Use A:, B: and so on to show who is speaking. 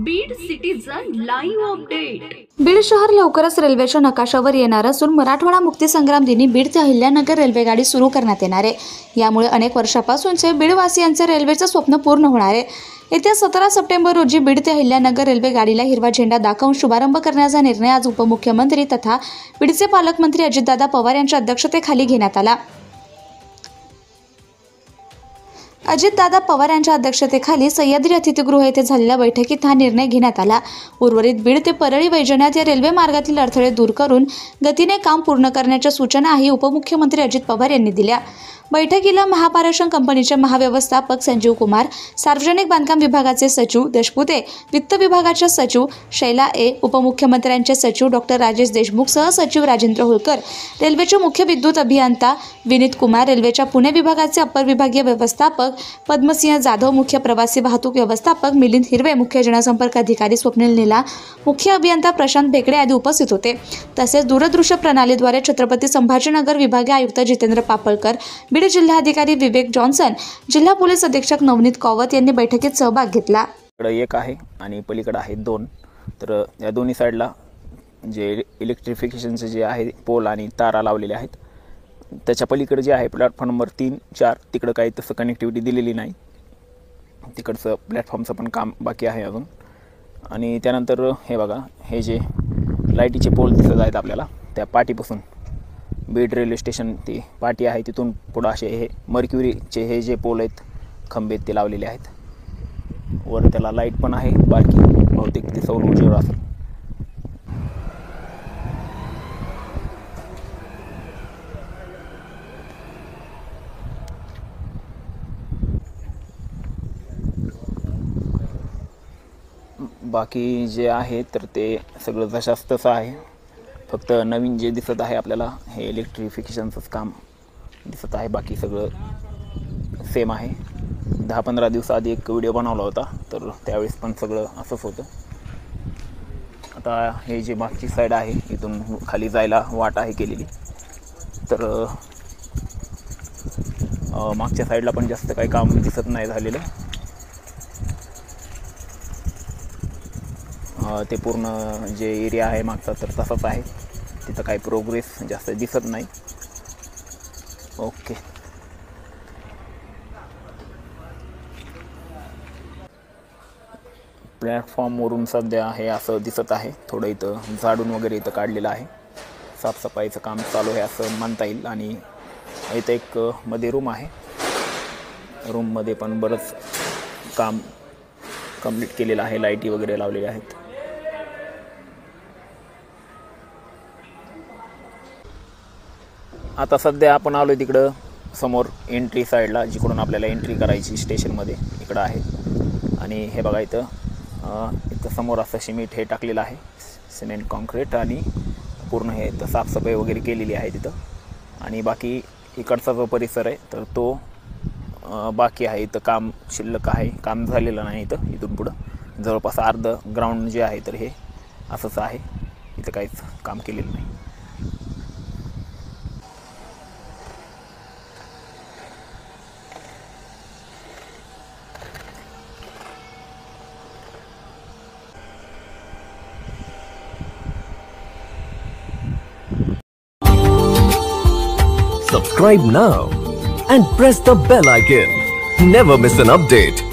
A: Beed citizen live update.
B: Beed शहर लवकरच रेल्वेच्या नकाशावर येणार असून मराठवाडा मुक्तीसंग्राम दिनी बीड ते अहिल्यानगर रेल्वेगाडी सुरू करण्यात येणार आहे। यामुळे अनेक वर्षापासूनचे बीडवासियांचे रेल्वेचे स्वप्न पूर्ण होणार आहे। येत्या 17 सप्टेंबर रोजी बीड ते अहिल्यानगर रेल्वे गाडीला हिरवा झेंडा दाखवून शुभारंभ करण्याचा निर्णय आज उपमुख्यमंत्री तथा बीडचे पालकमंत्री अजितदादा पवार यांच्या अध्यक्षतेखाली घेण्यात आला। अजितदादा पवार यांच्या अध्यक्षतेखाली सह्याद्री अतिथीगृह येथे झालेल्या बैठकीत हा निर्णय घेण्यात आला। उर्वरित बीड ते परळी वैजनाथ या रेल्वे मार्गातील अडथळे दूर करून गतीने काम पूर्ण करण्याच्या सूचनाही उपमुख्यमंत्री अजित पवार यांनी दिल्या। बैठकीला महापारेषण कंपनीचे महाव्यवस्थापक संजीव कुमार, सार्वजनिक बांधकाम विभागाचे सचिव देशपुते, वित्त विभागाचे सचिव शैला ए, उपमुख्यमंत्र्यांचे सचिव डॉक्टर राजेश देशमुख, सहसचिव राजेंद्र होळकर, रेल्वेचे मुख्य विद्युत अभियंता विनीत कुमार, रेल्वेच्या पुणे विभागाचे अपर विभागीय व्यवस्थापक पद्मसिंह जाधव, मुख्य प्रवासी वाहतूक व्यवस्थापक मिलिंद हिरवे, मुख्य जनसंपर्क अधिकारी स्वप्नील नीला, मुख्य अभियंता प्रशांत भेकडे आदी उपस्थित होते। तसेच दूरदृश्य प्रणालीद्वारे छत्रपती संभाजीनगर विभागीय आयुक्त जितेंद्र पापळकर, बीड जिल्हाधिकारी विवेक जॉन्सन, जिल्हा पोलीस अधीक्षक नवनीत कौवत यांनी बैठकीत सहभाग घेतला।
C: इकडे एक आहे आणि पलीकडे आहे दोन। तर या दोन्ही साइडला जे इलेक्ट्रिफिकेशनचे जे आहे पोल आणि तारा लावलेले आहेत, त्याच्या पलीकडे जे आहे प्लॅटफॉर्म नंबर 3, 4 तिकडे काही तसं कनेक्टिव्हिटी दिलेली नाही। तिकडचं प्लॅटफॉर्मचं पण काम बाकी आहे अजून। आणि त्यानंतर हे बघा, हे जे लाईटीचे पोल दिसत आहेत आपल्याला, त्या पाटीपासून बीड रेल्वे स्टेशन ती पाटी आहे तिथून पुढे असे हे मर्क्युरीचे हे जे पोल आहेत, खंबे ते लावलेले आहेत। वर त्याला लाईट पण आहे बारकी, बहुतेक ते सौर ऊर्जेवर असेल। बाकी जे आहे तर ते सगळं जशास तसं आहे, फक्त नवीन जे दिसत आहे आपल्याला हे इलेक्ट्रिफिकेशनचंच काम दिसत आहे। बाकी सगळं सेम आहे। 10-15 दिवसाआधी एक व्हिडिओ बनवला होता, तर त्यावेळेस पण सगळं असंच होतं। आता हे जे मागची साईड आहे, इथून खाली जायला वाट आहे केलेली, तर मागच्या साईडला पण जास्त काही काम दिसत नाही झालेलं। ते पूर्ण जे एरिया आहे मागचा तर तसाच आहे, तिथं काही प्रोग्रेस जास्त दिसत नाही। ओके, प्लॅटफॉर्मवरून सध्या हे असं दिसत आहे, थोडं इथं झाडून वगैरे इथं काढलेलं आहे, साफसफाईचं काम चालू आहे असं म्हणता येईल। आणि इथं एक मध्ये रूम आहे, रूममध्ये पण बरंच काम कंप्लीट केलेलं आहे, लाईटी वगैरे लावलेल्या आहेत। आता सध्या आपण आलो तिकडं समोर एंट्री साईडला, जिकडून आपल्याला एंट्री करायची स्टेशनमध्ये, इकडं आहे। आणि हे बघा इथं समोर असं सिमेंट हे टाकलेलं आहे, सिमेंट कॉन्क्रीट, आणि पूर्ण हे इथं साफसफाई वगैरे केलेली आहे तिथं। आणि बाकी इकडचा जो परिसर आहे तर तो बाकी आहे, इथं काम शिल्लक आहे, काम झालेलं नाही इथं। इथून पुढं जवळपास अर्ध ग्राउंड जे आहे तर हे असंच आहे, इथं काहीच काम केलेलं नाही।
D: Subscribe now and press the bell icon. Never miss an update.